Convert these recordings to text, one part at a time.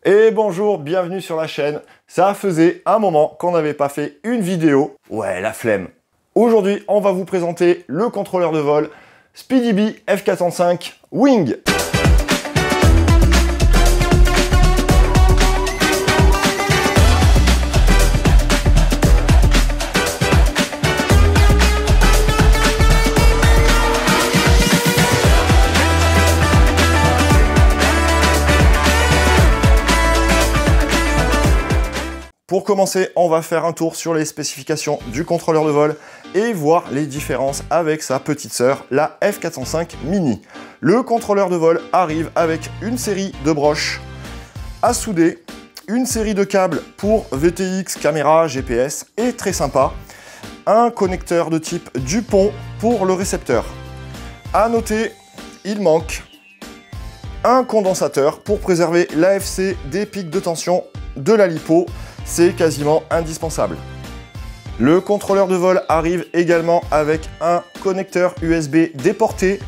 Et bonjour, bienvenue sur la chaîne. Ça faisait un moment qu'on n'avait pas fait une vidéo. Ouais, la flemme. Aujourd'hui, on va vous présenter le contrôleur de vol SpeedyBee F405 Wing. Pour commencer, on va faire un tour sur les spécifications du contrôleur de vol et voir les différences avec sa petite sœur, la F405 Mini. Le contrôleur de vol arrive avec une série de broches à souder, une série de câbles pour VTX, caméra, GPS et très sympa, un connecteur de type Dupont pour le récepteur. À noter, il manque un condensateur pour préserver l'AFC des pics de tension de la lipo. C'est quasiment indispensable. Le contrôleur de vol arrive également avec un connecteur USB déporté,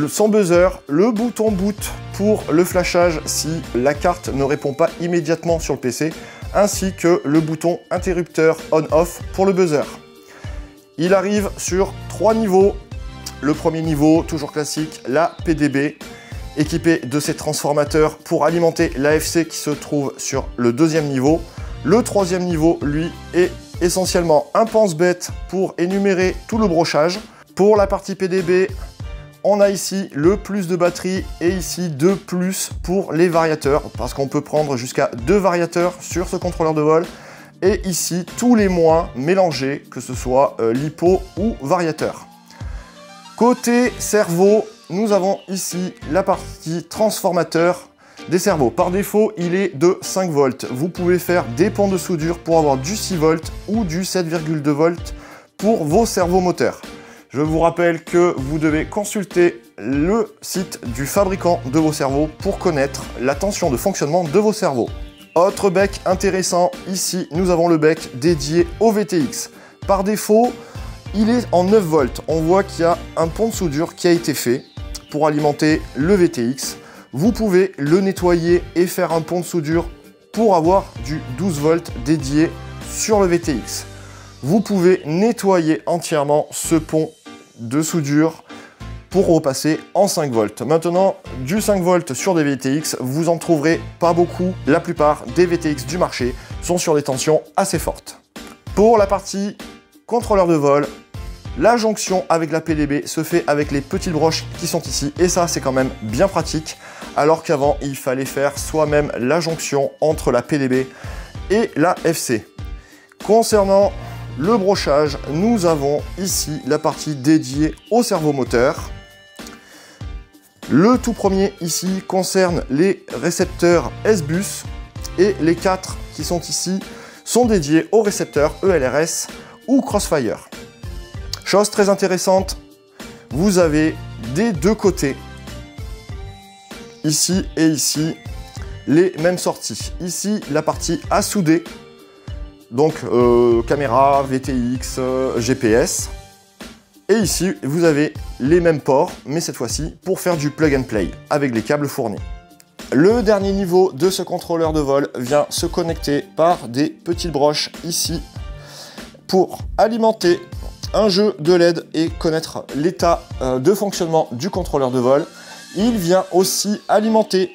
son buzzer, le bouton boot pour le flashage si la carte ne répond pas immédiatement sur le PC, ainsi que le bouton interrupteur on-off pour le buzzer. Il arrive sur 3 niveaux. Le premier niveau, toujours classique, la PDB, équipé de ses transformateurs pour alimenter l'AFC qui se trouve sur le deuxième niveau. Le troisième niveau, lui, est essentiellement un pense-bête pour énumérer tout le brochage. Pour la partie PDB, on a ici le plus de batterie et ici 2 plus pour les variateurs, parce qu'on peut prendre jusqu'à 2 variateurs sur ce contrôleur de vol. Et ici, tous les moins mélangés, que ce soit lipo ou variateur. Côté cerveau, nous avons ici la partie transformateur des cerveaux. Par défaut, il est de 5 volts. Vous pouvez faire des ponts de soudure pour avoir du 6 volts ou du 7,2 volts pour vos cerveaux moteurs. Je vous rappelle que vous devez consulter le site du fabricant de vos cerveaux pour connaître la tension de fonctionnement de vos cerveaux. Autre bec intéressant, ici nous avons le bec dédié au VTX. Par défaut, il est en 9 volts. On voit qu'il y a un pont de soudure qui a été fait pour alimenter le VTX. Vous pouvez le nettoyer et faire un pont de soudure pour avoir du 12 volts dédié sur le VTX. Vous pouvez nettoyer entièrement ce pont de soudure pour repasser en 5 volts. Maintenant, du 5 volts sur des VTX, vous en trouverez pas beaucoup. La plupart des VTX du marché sont sur des tensions assez fortes. Pour la partie contrôleur de vol, la jonction avec la PDB se fait avec les petites broches qui sont ici et ça c'est quand même bien pratique, alors qu'avant il fallait faire soi-même la jonction entre la PDB et la FC. Concernant le brochage, nous avons ici la partie dédiée au servomoteur. Le tout premier ici concerne les récepteurs S-Bus et les 4 qui sont ici sont dédiés aux récepteurs ELRS ou Crossfire. Chose très intéressante, vous avez des deux côtés, ici et ici, les mêmes sorties. Ici, la partie à souder, donc caméra, VTX, GPS. Et ici, vous avez les mêmes ports, mais cette fois-ci pour faire du plug and play avec les câbles fournis. Le dernier niveau de ce contrôleur de vol vient se connecter par des petites broches ici pour alimenter un jeu de LED et connaître l'état de fonctionnement du contrôleur de vol. Il vient aussi alimenter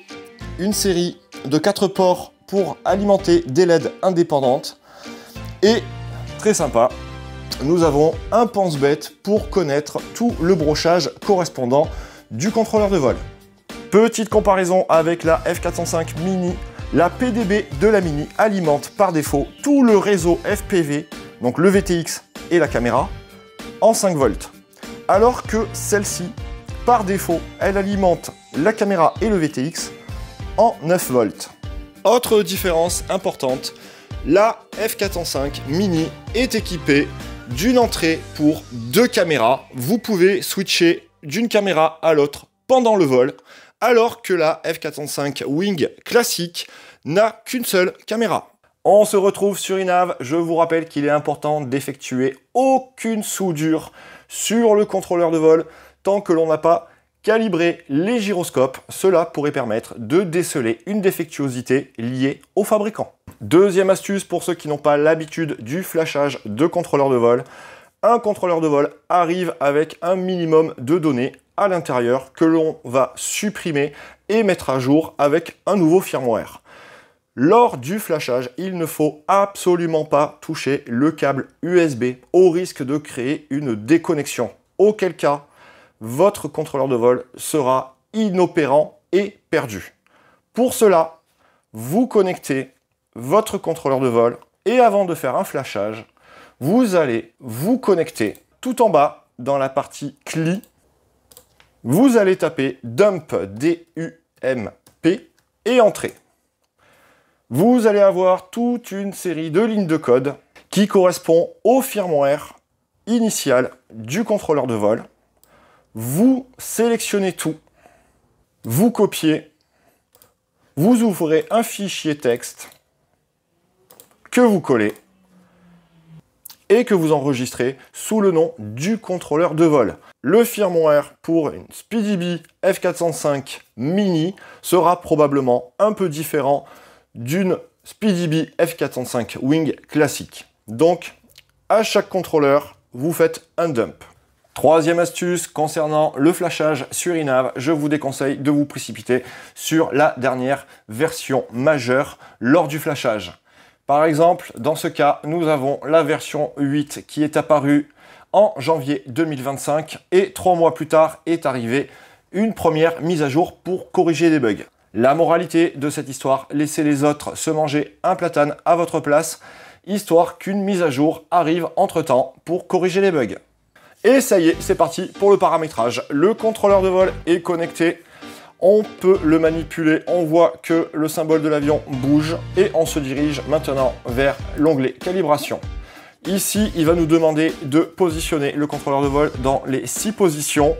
une série de 4 ports pour alimenter des LED indépendantes. Et très sympa, nous avons un pense-bête pour connaître tout le brochage correspondant du contrôleur de vol. Petite comparaison avec la F405 Mini, la PDB de la Mini alimente par défaut tout le réseau FPV, donc le VTX et la caméra, en 5 volts. Alors que celle-ci, par défaut, elle alimente la caméra et le VTX en 9 volts. Autre différence importante, la F405 Mini est équipée d'une entrée pour 2 caméras. Vous pouvez switcher d'une caméra à l'autre pendant le vol, alors que la F405 Wing classique n'a qu'une seule caméra. On se retrouve sur Inav. Je vous rappelle qu'il est important d'effectuer aucune soudure sur le contrôleur de vol tant que l'on n'a pas Calibrer les gyroscopes, cela pourrait permettre de déceler une défectuosité liée au fabricant. Deuxième astuce pour ceux qui n'ont pas l'habitude du flashage de contrôleur de vol. Un contrôleur de vol arrive avec un minimum de données à l'intérieur que l'on va supprimer et mettre à jour avec un nouveau firmware. Lors du flashage, il ne faut absolument pas toucher le câble USB au risque de créer une déconnexion. Auquel cas, votre contrôleur de vol sera inopérant et perdu. Pour cela, vous connectez votre contrôleur de vol et avant de faire un flashage, vous allez vous connecter tout en bas dans la partie CLI. Vous allez taper dump D-U-M-P et entrer. Vous allez avoir toute une série de lignes de code qui correspond au firmware initial du contrôleur de vol. Vous sélectionnez tout, vous copiez, vous ouvrez un fichier texte que vous collez et que vous enregistrez sous le nom du contrôleur de vol. Le firmware pour une SpeedyBee F405 Mini sera probablement un peu différent d'une SpeedyBee F405 Wing classique. Donc, à chaque contrôleur, vous faites un dump. Troisième astuce concernant le flashage sur iNav, je vous déconseille de vous précipiter sur la dernière version majeure lors du flashage. Par exemple, dans ce cas, nous avons la version 8 qui est apparue en janvier 2025 et 3 mois plus tard est arrivée une première mise à jour pour corriger des bugs. La moralité de cette histoire, laissez les autres se manger un platane à votre place, histoire qu'une mise à jour arrive entre-temps pour corriger les bugs. Et ça y est, c'est parti pour le paramétrage. Le contrôleur de vol est connecté. On peut le manipuler, on voit que le symbole de l'avion bouge et on se dirige maintenant vers l'onglet calibration. Ici, il va nous demander de positionner le contrôleur de vol dans les 6 positions.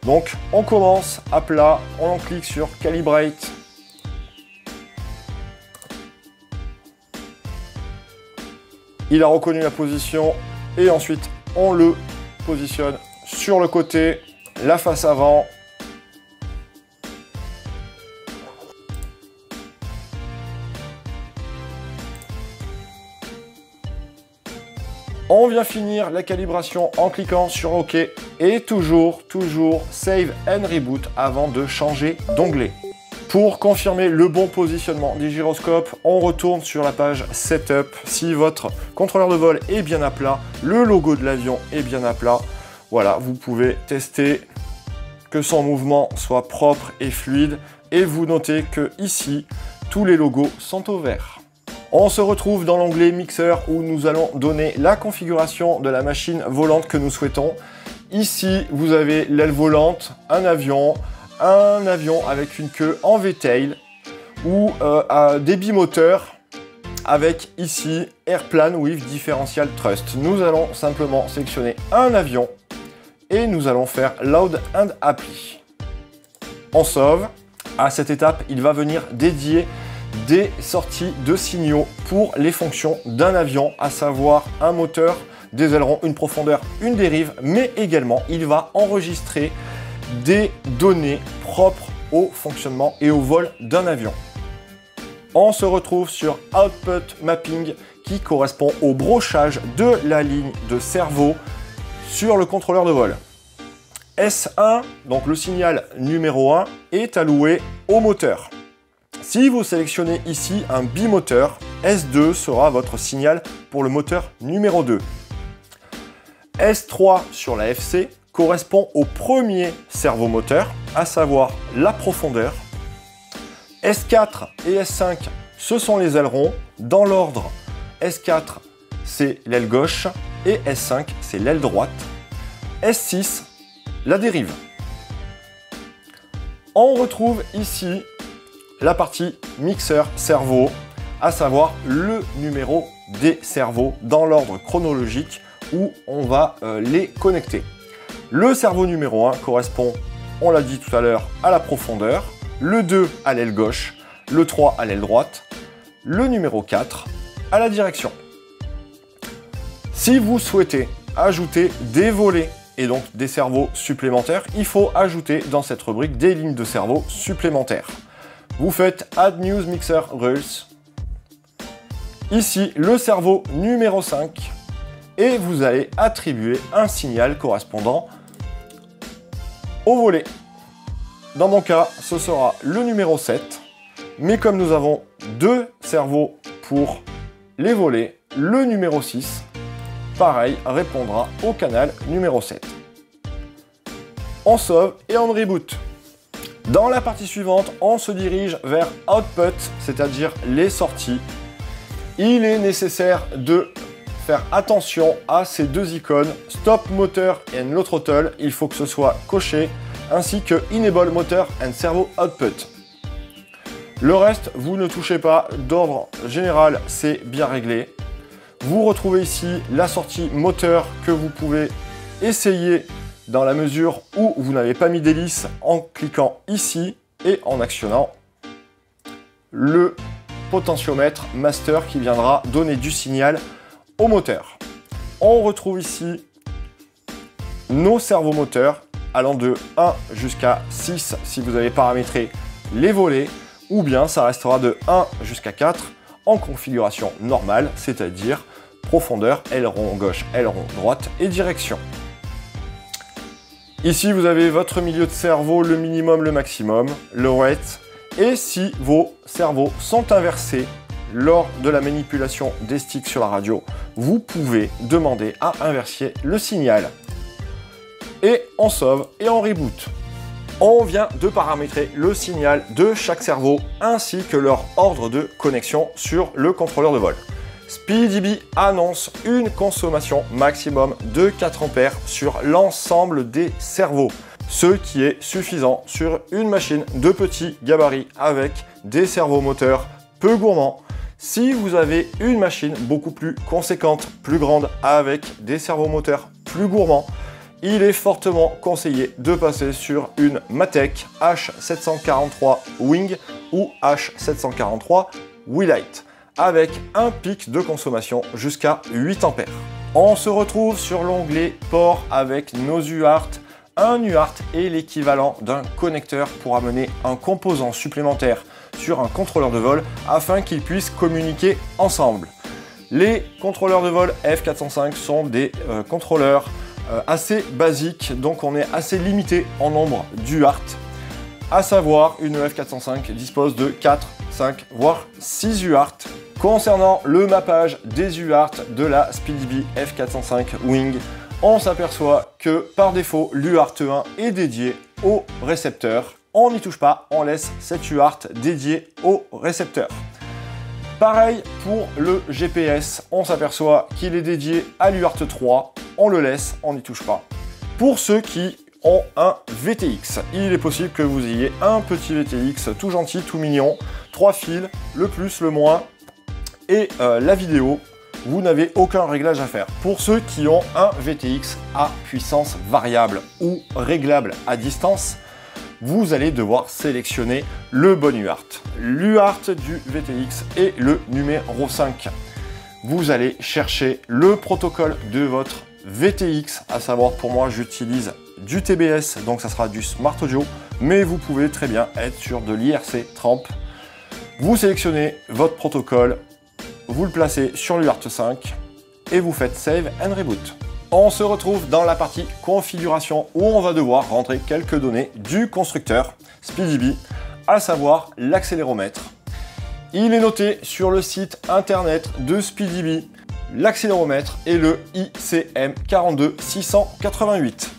Donc, on commence à plat, on clique sur Calibrate. Il a reconnu la position et ensuite, on le positionne sur le côté, la face avant. On vient finir la calibration en cliquant sur OK et toujours Save and Reboot avant de changer d'onglet. Pour confirmer le bon positionnement des gyroscopes, on retourne sur la page Setup. Si votre contrôleur de vol est bien à plat, le logo de l'avion est bien à plat, voilà, vous pouvez tester que son mouvement soit propre et fluide et vous notez que ici, tous les logos sont au vert. On se retrouve dans l'onglet Mixeur où nous allons donner la configuration de la machine volante que nous souhaitons. Ici, vous avez l'aile volante, un avion avec une queue en V-tail ou des bimoteurs avec ici Airplane with Differential Thrust. Nous allons simplement sélectionner un avion et nous allons faire Load and Apply. On sauve. À cette étape, il va venir dédier des sorties de signaux pour les fonctions d'un avion, à savoir un moteur, des ailerons, une profondeur, une dérive, mais également il va enregistrer des données propres au fonctionnement et au vol d'un avion. On se retrouve sur Output Mapping qui correspond au brochage de la ligne de cerveau sur le contrôleur de vol. S1, donc le signal numéro 1, est alloué au moteur. Si vous sélectionnez ici un bimoteur, S2 sera votre signal pour le moteur numéro 2. S3 sur la FC correspond au premier servomoteur, à savoir la profondeur. S4 et S5, ce sont les ailerons. Dans l'ordre, S4, c'est l'aile gauche et S5, c'est l'aile droite. S6, la dérive. On retrouve ici la partie mixeur cerveau, à savoir le numéro des cerveaux dans l'ordre chronologique où on va les connecter. Le cerveau numéro 1 correspond, on l'a dit tout à l'heure, à la profondeur, le 2 à l'aile gauche, le 3 à l'aile droite, le numéro 4 à la direction. Si vous souhaitez ajouter des volets et donc des servos supplémentaires, il faut ajouter dans cette rubrique des lignes de servos supplémentaires. Vous faites Add News Mixer Rules. Ici, le servo numéro 5. Et vous allez attribuer un signal correspondant au volet. Dans mon cas, ce sera le numéro 7. Mais comme nous avons deux servos pour les volets, le numéro 6, pareil, répondra au canal numéro 7. On sauve et on reboot. Dans la partie suivante, on se dirige vers Output, c'est-à-dire les sorties. Il est nécessaire de faire attention à ces deux icônes, Stop Motor and Low Throttle, il faut que ce soit coché, ainsi que Enable Motor and Servo Output. Le reste, vous ne touchez pas, d'ordre général, c'est bien réglé. Vous retrouvez ici la sortie moteur que vous pouvez essayer dans la mesure où vous n'avez pas mis d'hélice en cliquant ici et en actionnant le potentiomètre master qui viendra donner du signal au moteur. On retrouve ici nos servomoteurs allant de 1 jusqu'à 6 si vous avez paramétré les volets, ou bien ça restera de 1 jusqu'à 4 en configuration normale, c'est-à-dire profondeur, aileron gauche, aileron droite et direction. Ici, vous avez votre milieu de servo, le minimum, le maximum, le rate, et si vos servos sont inversés lors de la manipulation des sticks sur la radio, vous pouvez demander à inverser le signal. Et on sauve et on reboot. On vient de paramétrer le signal de chaque servo ainsi que leur ordre de connexion sur le contrôleur de vol. SpeedyBee annonce une consommation maximum de 4 ampères sur l'ensemble des servos, ce qui est suffisant sur une machine de petit gabarit avec des servomoteurs peu gourmands. Si vous avez une machine beaucoup plus conséquente, plus grande, avec des servomoteurs plus gourmands, il est fortement conseillé de passer sur une Matek H743 Wing ou H743 Wilight, avec un pic de consommation jusqu'à 8 ampères. On se retrouve sur l'onglet Port avec nos UART. Un UART est l'équivalent d'un connecteur pour amener un composant supplémentaire sur un contrôleur de vol afin qu'ils puissent communiquer ensemble. Les contrôleurs de vol F405 sont des contrôleurs assez basiques, donc on est assez limité en nombre d'UART. À savoir, une F405 dispose de 4, 5, voire 6 UART. Concernant le mappage des UART de la SpeedyBee F405 Wing, on s'aperçoit que par défaut, l'UART1 est dédié au récepteur. On n'y touche pas, on laisse cet UART dédié au récepteur. Pareil pour le GPS, on s'aperçoit qu'il est dédié à l'UART3, on le laisse, on n'y touche pas. Pour ceux qui ont un VTX, il est possible que vous ayez un petit VTX tout gentil, tout mignon, 3 fils, le plus, le moins, et la vidéo, vous n'avez aucun réglage à faire. Pour ceux qui ont un VTX à puissance variable ou réglable à distance, vous allez devoir sélectionner le bon UART. L'UART du VTX est le numéro 5. Vous allez chercher le protocole de votre VTX, à savoir pour moi j'utilise du TBS, donc ça sera du Smart Audio, mais vous pouvez très bien être sur de l'IRC Tramp. Vous sélectionnez votre protocole, vous le placez sur l'UART5 et vous faites Save and Reboot. On se retrouve dans la partie configuration où on va devoir rentrer quelques données du constructeur SpeedyBee, à savoir l'accéléromètre. Il est noté sur le site internet de SpeedyBee. L'accéléromètre est le ICM 42688.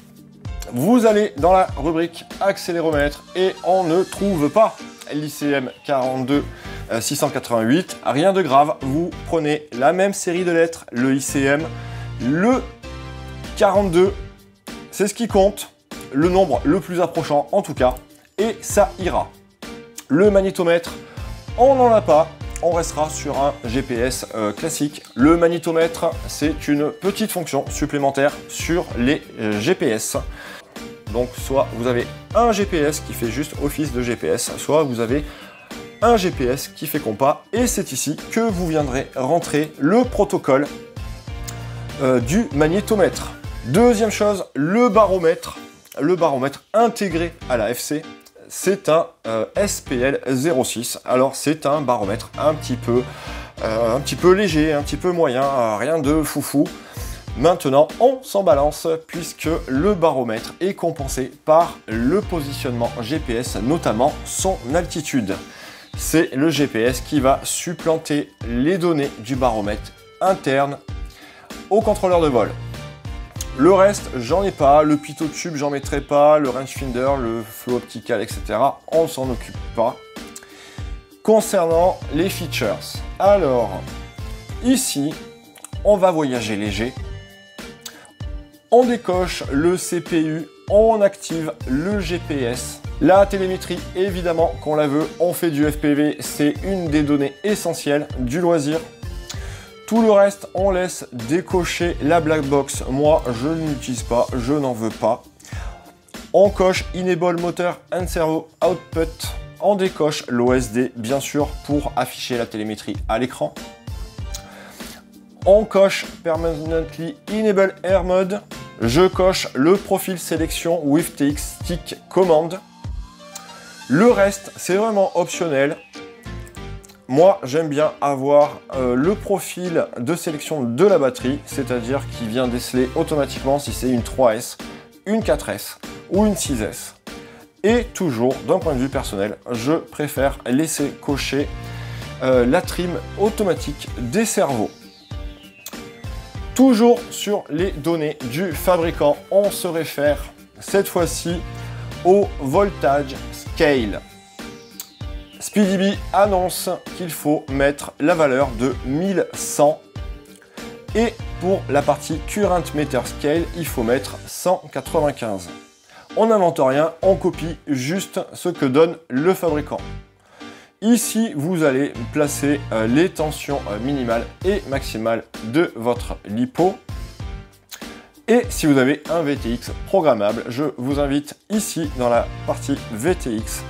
Vous allez dans la rubrique accéléromètre et on ne trouve pas l'ICM 42688. Rien de grave, vous prenez la même série de lettres, le ICM, le 42, c'est ce qui compte, le nombre le plus approchant en tout cas, et ça ira. Le magnétomètre, on n'en a pas, on restera sur un GPS classique. Le magnétomètre, c'est une petite fonction supplémentaire sur les GPS. Donc soit vous avez un GPS qui fait juste office de GPS, soit vous avez un GPS qui fait compas, et c'est ici que vous viendrez rentrer le protocole du magnétomètre. Deuxième chose, le baromètre intégré à la FC, c'est un SPL 06. Alors c'est un baromètre un petit peu léger, un petit peu moyen, rien de foufou. Maintenant, on s'en balance puisque le baromètre est compensé par le positionnement GPS, notamment son altitude. C'est le GPS qui va supplanter les données du baromètre interne au contrôleur de vol. Le reste, j'en ai pas, le pitotube, j'en mettrai pas, le rangefinder, le flow optical, etc. On ne s'en occupe pas. Concernant les features, alors, ici, on va voyager léger. On décoche le CPU, on active le GPS. La télémétrie, évidemment qu'on la veut, on fait du FPV, c'est une des données essentielles du loisir. Tout le reste, on laisse décocher la black box. Moi, je ne l'utilise pas, je n'en veux pas. On coche Enable Motor and Servo Output. On décoche l'OSD, bien sûr, pour afficher la télémétrie à l'écran. On coche Permanently Enable Air Mode. Je coche le profil sélection with TX Stick Command. Le reste, c'est vraiment optionnel. Moi, j'aime bien avoir le profil de sélection de la batterie, c'est-à-dire qui vient déceler automatiquement si c'est une 3S, une 4S ou une 6S. Et toujours, d'un point de vue personnel, je préfère laisser cocher la trim automatique des cerveaux. Toujours sur les données du fabricant, on se réfère cette fois-ci au voltage scale. SpeedyBee annonce qu'il faut mettre la valeur de 1100 et pour la partie Current Meter Scale, il faut mettre 195. On n'invente rien, on copie juste ce que donne le fabricant. Ici, vous allez placer les tensions minimales et maximales de votre LiPo. Et si vous avez un VTX programmable, je vous invite ici dans la partie VTX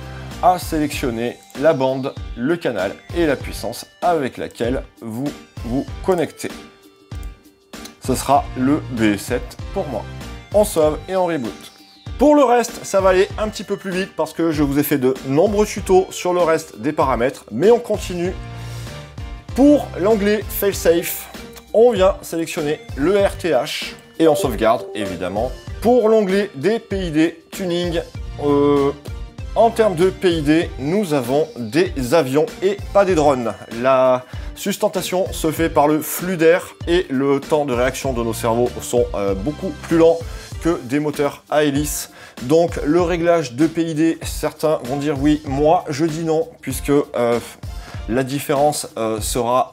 à sélectionner la bande, le canal et la puissance avec laquelle vous vous connectez. Ce sera le BE7 pour moi. On sauve et on reboot. Pour le reste, ça va aller un petit peu plus vite parce que je vous ai fait de nombreux tutos sur le reste des paramètres, mais on continue. Pour l'onglet Failsafe, on vient sélectionner le RTH et on sauvegarde évidemment. Pour l'onglet des PID Tuning, en termes de PID, nous avons des avions et pas des drones. La sustentation se fait par le flux d'air et le temps de réaction de nos cerveaux sont beaucoup plus lents que des moteurs à hélice. Donc le réglage de PID, certains vont dire oui, moi je dis non, puisque la différence sera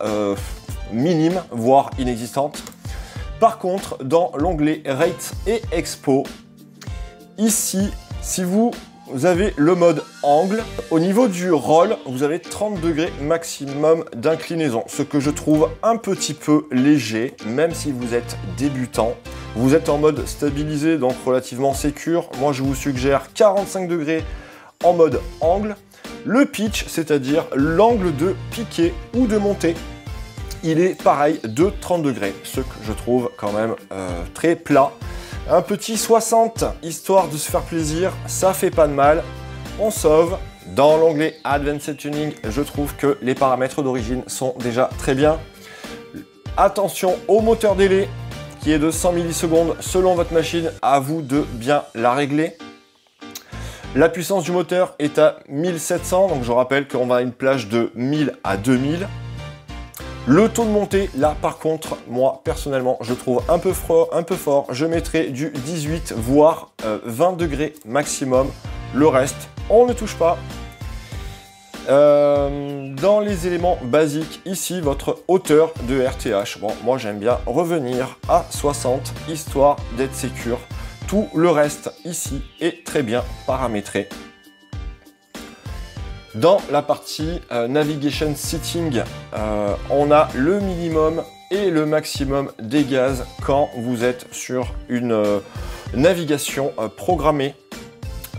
minime, voire inexistante. Par contre, dans l'onglet Rate et Expo, ici, si vous avez le mode angle, au niveau du roll, vous avez 30 degrés maximum d'inclinaison, ce que je trouve un petit peu léger, même si vous êtes débutant. Vous êtes en mode stabilisé, donc relativement sécure. Moi, je vous suggère 45 degrés en mode angle. Le pitch, c'est-à-dire l'angle de piqué ou de montée, il est pareil de 30 degrés, ce que je trouve quand même très plat. Un petit 60, histoire de se faire plaisir, ça fait pas de mal. On sauve. Dans l'onglet Advanced Tuning, je trouve que les paramètres d'origine sont déjà très bien. Attention au moteur délai, qui est de 100 millisecondes selon votre machine, à vous de bien la régler. La puissance du moteur est à 1700, donc je rappelle qu'on va à une plage de 1000 à 2000. Le taux de montée, là par contre, moi personnellement, je trouve un peu fort. Je mettrai du 18 voire 20 degrés maximum. Le reste, on ne touche pas. Dans les éléments basiques, ici, votre hauteur de RTH. Bon, moi j'aime bien revenir à 60, histoire d'être sécure. Tout le reste ici est très bien paramétré. Dans la partie Navigation Setting, on a le minimum et le maximum des gaz quand vous êtes sur une navigation programmée,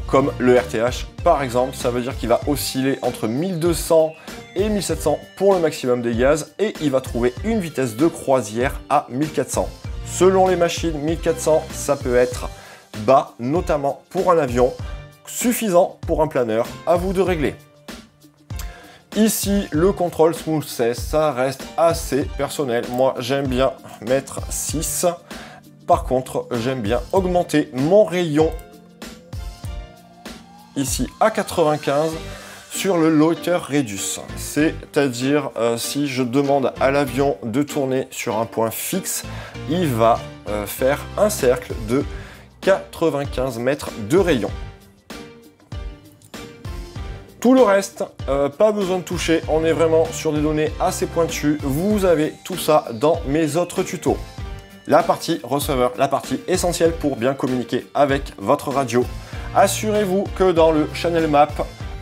comme le RTH par exemple. Ça veut dire qu'il va osciller entre 1200 et 1700 pour le maximum des gaz et il va trouver une vitesse de croisière à 1400. Selon les machines, 1400, ça peut être bas, notamment pour un avion, suffisant pour un planeur, à vous de régler. Ici, le contrôle smoothness, ça reste assez personnel. Moi, j'aime bien mettre 6. Par contre, j'aime bien augmenter mon rayon ici à 95 sur le loiter radius. C'est-à-dire, si je demande à l'avion de tourner sur un point fixe, il va faire un cercle de 95 mètres de rayon. Tout le reste, pas besoin de toucher, on est vraiment sur des données assez pointues. Vous avez tout ça dans mes autres tutos. La partie receveur, la partie essentielle pour bien communiquer avec votre radio. Assurez-vous que dans le channel map,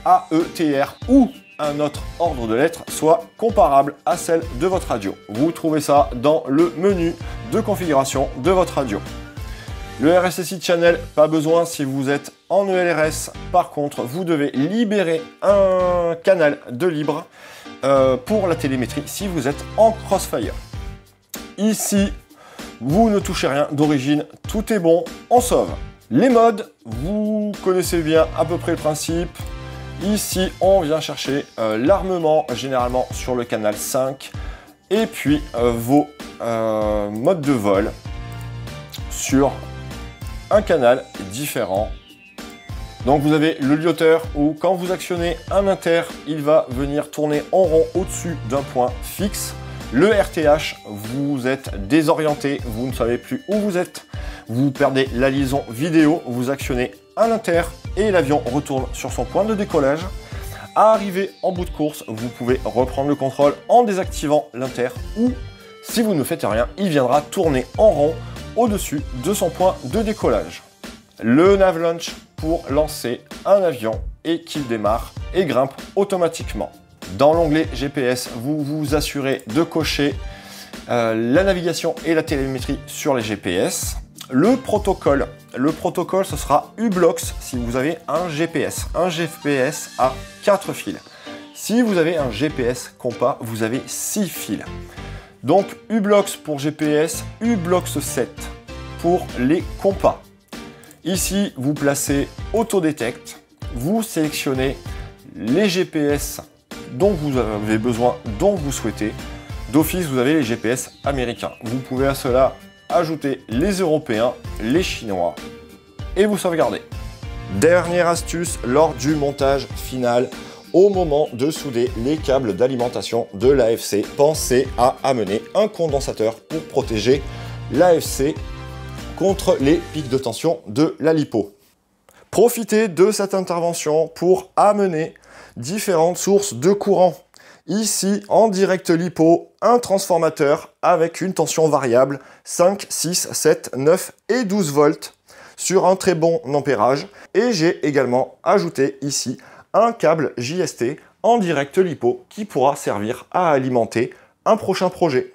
AETR ou un autre ordre de lettres soit comparable à celle de votre radio. Vous trouvez ça dans le menu de configuration de votre radio. Le RSSI Channel, pas besoin si vous êtes en ELRS. Par contre, vous devez libérer un canal de libre pour la télémétrie si vous êtes en Crossfire. Ici, vous ne touchez rien d'origine, tout est bon, on sauve. Les modes, vous connaissez bien à peu près le principe. Ici, on vient chercher l'armement, généralement sur le canal 5. Et puis, vos modes de vol sur un canal différent. Donc vous avez le lyoteur où quand vous actionnez un inter, il va venir tourner en rond au-dessus d'un point fixe. Le RTH, vous êtes désorienté, vous ne savez plus où vous êtes, vous perdez la liaison vidéo, vous actionnez un inter et l'avion retourne sur son point de décollage. À arriver en bout de course, vous pouvez reprendre le contrôle en désactivant l'inter ou si vous ne faites rien, il viendra tourner en rond au-dessus de son point de décollage. Le nav launch pour lancer un avion et qu'il démarre et grimpe automatiquement. Dans l'onglet GPS, vous vous assurez de cocher la navigation et la télémétrie sur les GPS. Le protocole, ce sera U-Blox si vous avez un GPS. Un GPS à 4 fils. Si vous avez un GPS compas, vous avez 6 fils. Donc U-Blox pour GPS, U-Blox 7 pour les compas. Ici, vous placez Autodetect, vous sélectionnez les GPS dont vous avez besoin, dont vous souhaitez. D'office, vous avez les GPS américains. Vous pouvez à cela ajouter les Européens, les Chinois et vous sauvegardez. Dernière astuce lors du montage final, au moment de souder les câbles d'alimentation de l'AFC, pensez à amener un condensateur pour protéger l'AFC contre les pics de tension de la lipo. Profitez de cette intervention pour amener différentes sources de courant. Ici, en direct lipo, un transformateur avec une tension variable 5, 6, 7, 9 et 12 volts sur un très bon ampérage. Et j'ai également ajouté ici un câble JST en direct lipo qui pourra servir à alimenter un prochain projet.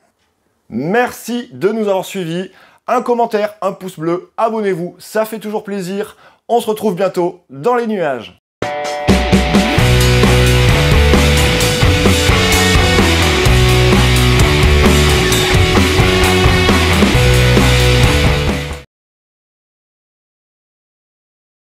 Merci de nous avoir suivis. Un commentaire, un pouce bleu, abonnez-vous, ça fait toujours plaisir. On se retrouve bientôt dans les nuages.